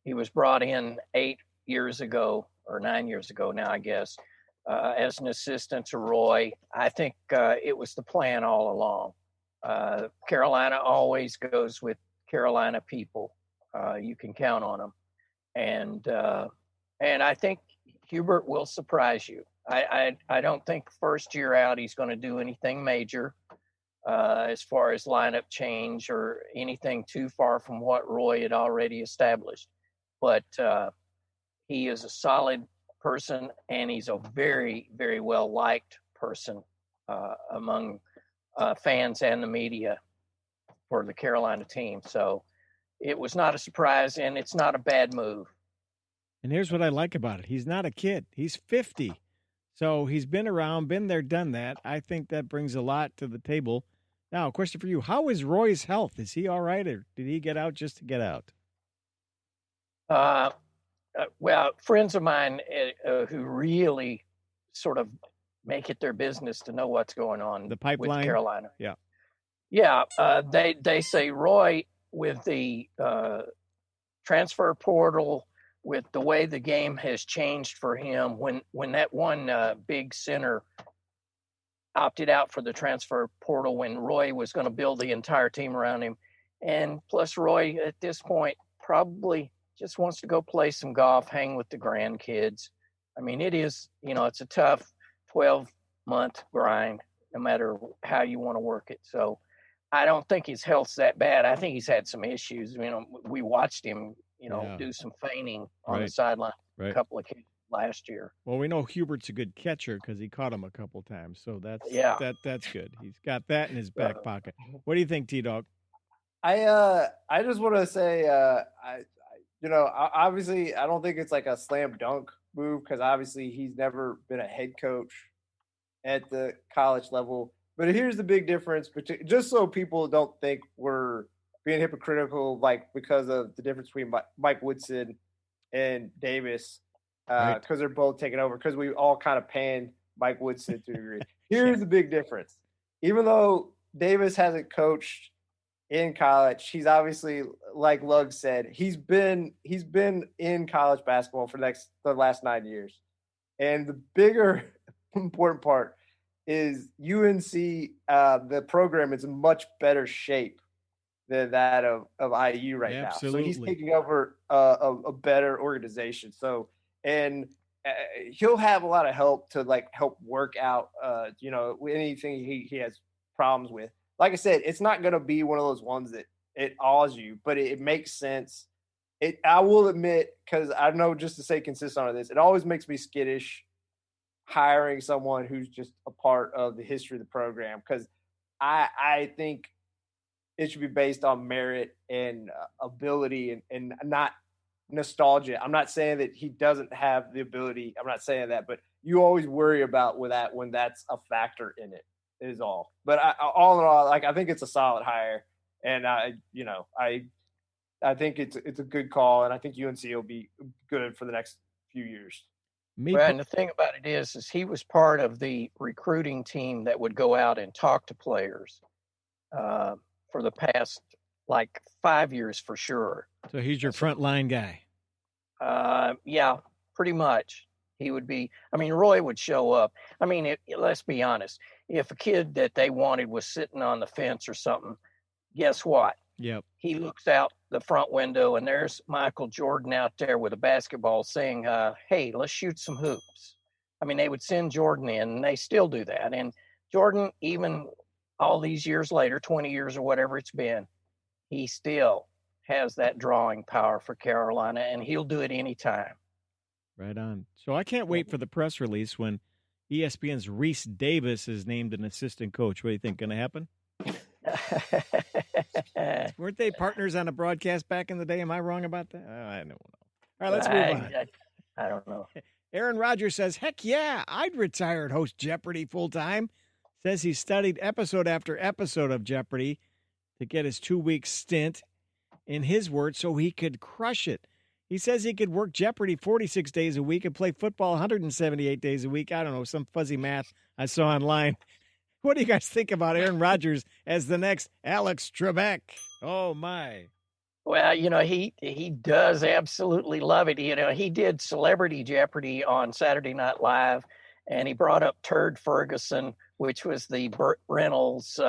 He was brought in 8 years ago, or 9 years ago now, I guess, as an assistant to Roy. I think it was the plan all along. Carolina always goes with Carolina people. You can count on them, and I think Hubert will surprise you. I don't think first year out he's going to do anything major as far as lineup change or anything too far from what Roy had already established. But he is a solid person, and he's a very, very well liked person among fans and the media for the Carolina team. So it was not a surprise, and it's not a bad move. And here's what I like about it. He's not a kid. He's 50. So he's been around, been there, done that. I think that brings a lot to the table. Now, a question for you. How is Roy's health? Is he all right, or did he get out just to get out? Well, friends of mine who really sort of make it their business to know what's going on the pipeline with Carolina. Yeah. They say Roy, with the transfer portal, with the way the game has changed for him, when that one big center opted out for the transfer portal, when Roy was going to build the entire team around him, and plus Roy at this point probably just wants to go play some golf, hang with the grandkids. I mean, it's a tough 12-month grind, no matter how you want to work it. So I don't think his health's that bad. I think he's had some issues. We watched him, do some feigning on the sideline a couple of kids last year. Well, we know Hubert's a good catcher because he caught him a couple times. So that's good. He's got that in his back pocket. What do you think, T-Dog? I just want to say, obviously I don't think it's like a slam dunk move because obviously he's never been a head coach at the college level. But here's the big difference, just so people don't think we're being hypocritical, like because of the difference between Mike Woodson and Davis, because they're both taking over, because we all kind of panned Mike Woodson to a degree. Here's the big difference. Even though Davis hasn't coached in college, he's obviously, like Lugg said, he's been in college basketball for the last 9 years. And the bigger important part is UNC, the program is in much better shape than that of IU right now. So he's taking over a better organization. So, and he'll have a lot of help to help work out, anything he has problems with. Like I said, it's not going to be one of those ones that it awes you, but it makes sense. I will admit, because I know, just to stay consistent on this, it always makes me skittish hiring someone who's just a part of the history of the program, because I think it should be based on merit and ability and not nostalgia. I'm not saying that he doesn't have the ability. I'm not saying that, but you always worry about when that's a factor in it, is all. But all in all, I think it's a solid hire, and I think it's a good call, and I think UNC will be good for the next few years. And the thing about it is he was part of the recruiting team that would go out and talk to players for the past 5 years for sure. So he's your front line guy. Yeah, pretty much. He would be. Roy would show up. Let's be honest. If a kid that they wanted was sitting on the fence or something, guess what? Yep. He looks out the front window, and there's Michael Jordan out there with a basketball saying, hey, let's shoot some hoops. They would send Jordan in, and they still do that. And Jordan, even all these years later, 20 years or whatever it's been, he still has that drawing power for Carolina, and he'll do it anytime. Right on. So I can't wait for the press release when ESPN's Reese Davis is named an assistant coach. What do you think going to happen? Weren't they partners on a broadcast back in the day? Am I wrong about that? I don't know. All right, let's move on. I don't know. Aaron Rodgers says, heck yeah, I'd retire and host Jeopardy full-time. Says he studied episode after episode of Jeopardy to get his 2-week stint, in his words, so he could crush it. He says he could work Jeopardy 46 days a week and play football 178 days a week. I don't know, some fuzzy math I saw online. What do you guys think about Aaron Rodgers as the next Alex Trebek? Oh, my. Well, he does absolutely love it. He did Celebrity Jeopardy on Saturday Night Live, and he brought up Turd Ferguson, which was the Burt Reynolds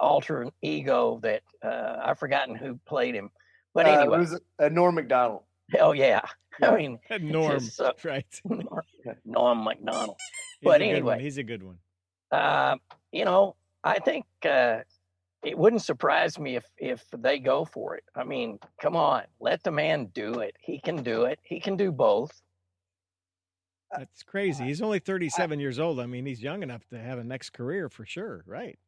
alter ego that I've forgotten who played him. But anyway, it was Norm Macdonald. Oh yeah. Yeah. I mean, Norm, just, right? Norm Macdonald. He's But a good anyway, one. He's a good one. I think it wouldn't surprise me if they go for it. I mean, come on, let the man do it. He can do it. He can do both. That's crazy. He's only 37 years old. I mean, he's young enough to have a next career for sure, right?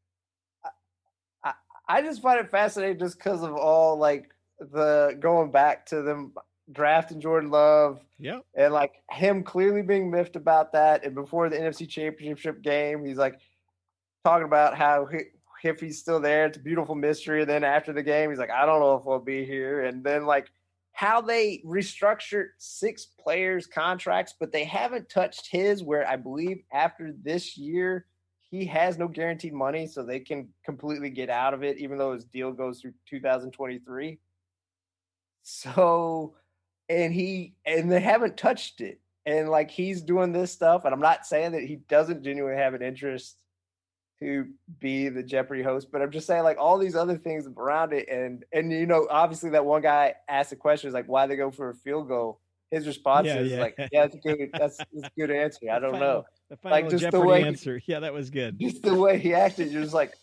I just find it fascinating just because of all like the going back to them drafting Jordan Love. Yeah. And like him clearly being miffed about that. And before the NFC Championship game, he's like talking about how if he's still there, it's a beautiful mystery. And then after the game, he's like, I don't know if I'll be here. And then like how they restructured 6 players' contracts, but they haven't touched his, where I believe after this year, he has no guaranteed money, so they can completely get out of it, even though his deal goes through 2023. So, and they haven't touched it. And like he's doing this stuff, and I'm not saying that he doesn't genuinely have an interest to be the Jeopardy host, but I'm just saying like all these other things around it. And obviously that one guy asked the question, is like, why they go for a field goal? His response is like, yeah, that's a good answer. I don't know. The final like just Jeopardy the way answer. Yeah, that was good. Just the way he acted, you're just like,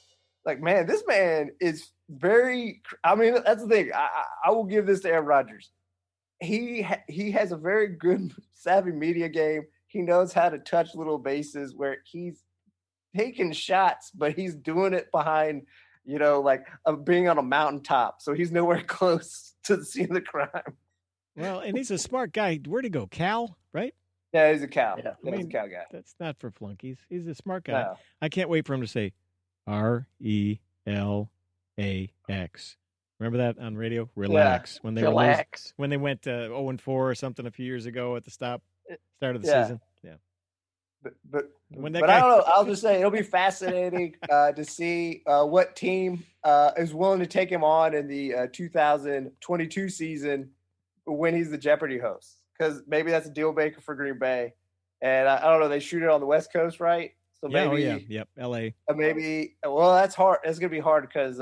man, this man is very. I mean, that's the thing. I will give this to Aaron Rodgers. He has a very good, savvy media game. He knows how to touch little bases where he's taking shots, but he's doing it behind, being on a mountaintop. So he's nowhere close to the scene of the crime. Well, and he's a smart guy. Where'd he go? Cal, right? Yeah, he's a Cal. Yeah. He's a Cal guy. That's not for flunkies. He's a smart guy. No. I can't wait for him to say RELAX. Remember that on radio? Relax. Yeah. When they Relax. when they went 0-4 or something a few years ago at the start of the season. Yeah. But When that I guy- don't know. I'll just say it'll be fascinating to see what team is willing to take him on in the 2022 season when he's the Jeopardy host, because maybe that's a deal maker for Green Bay. And I don't know. They shoot it on the West Coast, right? So maybe, yep, LA. Maybe. Well, that's hard. It's gonna be hard because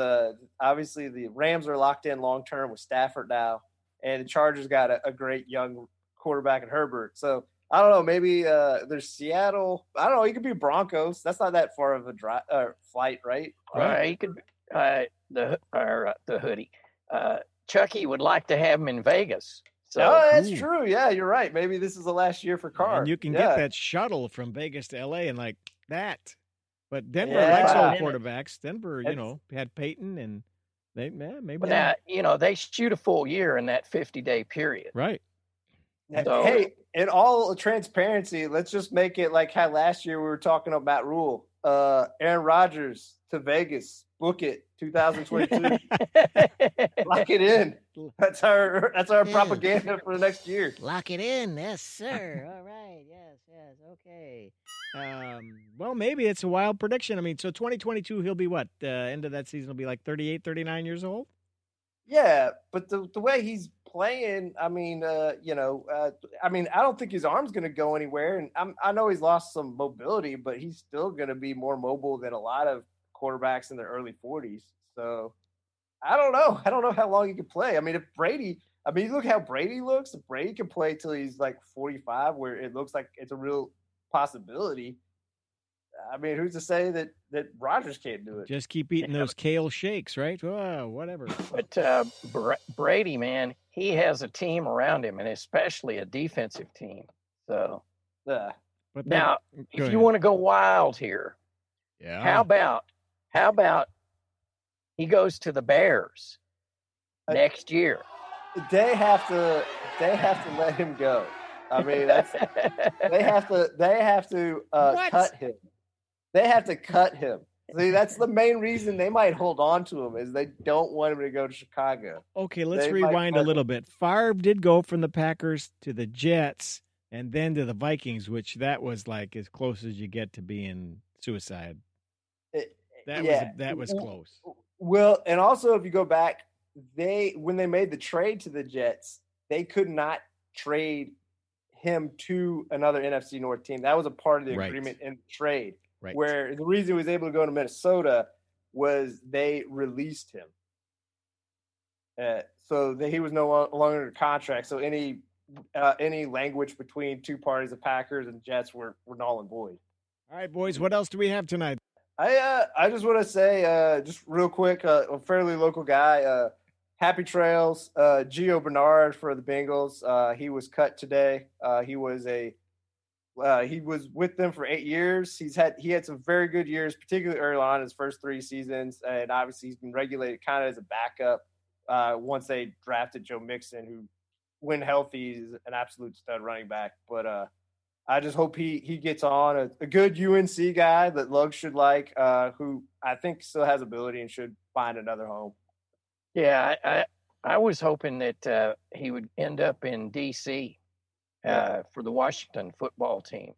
obviously the Rams are locked in long term with Stafford now, and the Chargers got a great young quarterback in Herbert. So I don't know. Maybe there's Seattle. I don't know. He could be Broncos. That's not that far of a flight, right? He could the hoodie. Chucky would like to have him in Vegas. So that's true. Yeah, you're right. Maybe this is the last year for Carr. And you can get that shuttle from Vegas to LA and like that. But Denver likes old quarterbacks. Denver, had Peyton, and maybe. But now, they shoot a full year in that 50-day period. Right. So, hey, in all transparency, let's just make it like how last year we were talking about Rule. Aaron Rodgers to Vegas. Book it, 2022. Lock it in. That's our propaganda for the next year. Lock it in, yes, sir. All right, yes, okay. Well, maybe it's a wild prediction. I mean, so 2022, he'll be what? End of that season will be like 38, 39 years old? Yeah, but the way he's playing, I mean, I don't think his arm's going to go anywhere. And I know he's lost some mobility, but he's still going to be more mobile than a lot of quarterbacks in their early 40s. So I don't know. I don't know how long he can play. I mean, look how Brady looks. If Brady can play till he's like 45, where it looks like it's a real possibility. I mean, who's to say that Rodgers can't do it? Just keep eating those kale shakes, right? Oh, whatever. But Brady, man, he has a team around him, and especially a defensive team. So But now, if you want to go wild here, how about he goes to the Bears next year? They have to let him go. I mean, they have to cut him. They have to cut him. See, that's the main reason they might hold on to him, is they don't want him to go to Chicago. Okay, let's rewind a little bit. Favre did go from the Packers to the Jets and then to the Vikings, which that was like as close as you get to being suicide. That was close. Well, and also if you go back when they made the trade to the Jets, they could not trade him to another NFC North team. That was a part of the agreement in the trade. Right. Where the reason he was able to go to Minnesota was they released him. So that he was no longer under contract. So any language between two parties, the Packers and Jets, were null and void. All right, boys, what else do we have tonight? I just want to say, just real quick, a fairly local guy, happy trails, Gio Bernard for the Bengals. He was cut today. He was with them for 8 years. He had some very good years, particularly early on in his first 3 seasons, and obviously he's been regulated kind of as a backup once they drafted Joe Mixon, who, when healthy, is an absolute stud running back. But I just hope he gets on a good UNC guy that Luggs should like, who I think still has ability and should find another home. Yeah, I was hoping that he would end up in D.C. For the Washington football team.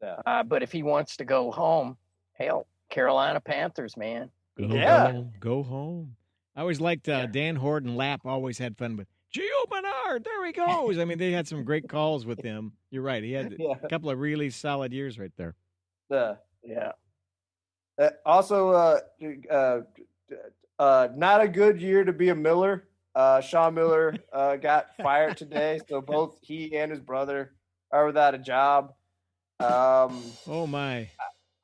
Yeah. But if he wants to go home, hell, Carolina Panthers, man. Go home. I always liked Dan Horton. Lapp always had fun with Gio Bernard. There he goes. I mean, they had some great calls with him. You're right. He had a couple of really solid years right there. Yeah. Also, not a good year to be a Miller. Sean Miller got fired today, so both he and his brother are without a job. Oh my!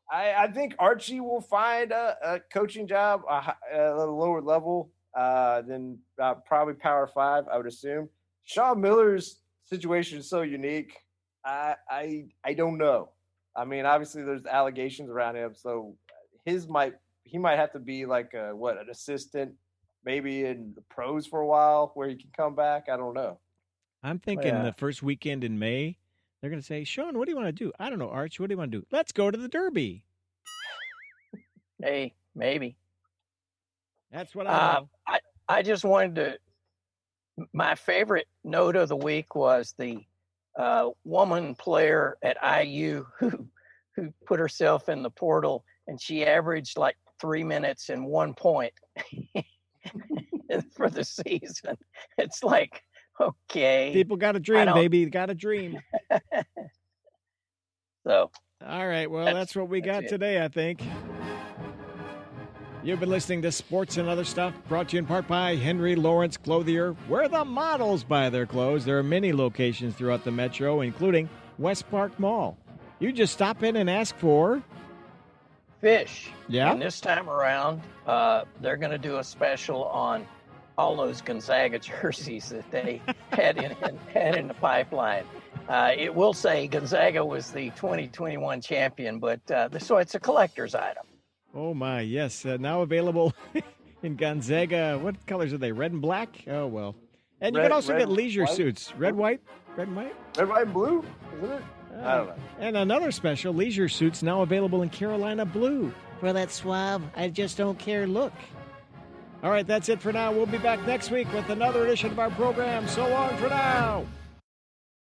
I think Archie will find a coaching job at a lower level than probably Power 5, I would assume. Sean Miller's situation is so unique. I don't know. I mean, obviously there's allegations around him, so he might have to be like an assistant, maybe in the pros for a while where he can come back. I don't know. I'm thinking the first weekend in May, they're going to say, Sean, what do you want to do? I don't know, Arch, what do you want to do? Let's go to the Derby. Hey, maybe. That's what I know. I just wanted to, my favorite note of the week was the woman player at IU who put herself in the portal, and she averaged like 3 minutes and 1 point for the season. It's like, okay. People got a dream, baby. Got a dream. So. All right. Well, that's what we got today, I think. You've been listening to Sports and Other Stuff, brought to you in part by Henry Lawrence Clothier, where the models buy their clothes. There are many locations throughout the metro, including West Park Mall. You just stop in and ask for fish. Yeah. And this time around, they're going to do a special on all those Gonzaga jerseys that they had in the pipeline. It will say Gonzaga was the 2021 champion, but so it's a collector's item. Oh, my, yes. Now available in Gonzaga. What colors are they? Red and black? Oh, well. And you can also get leisure suits. Red, white? Red and white? Red, white, and blue? Isn't it? I don't know. And another special, leisure suits now available in Carolina blue. For that suave, I just don't care look. All right, that's it for now. We'll be back next week with another edition of our program. So long for now.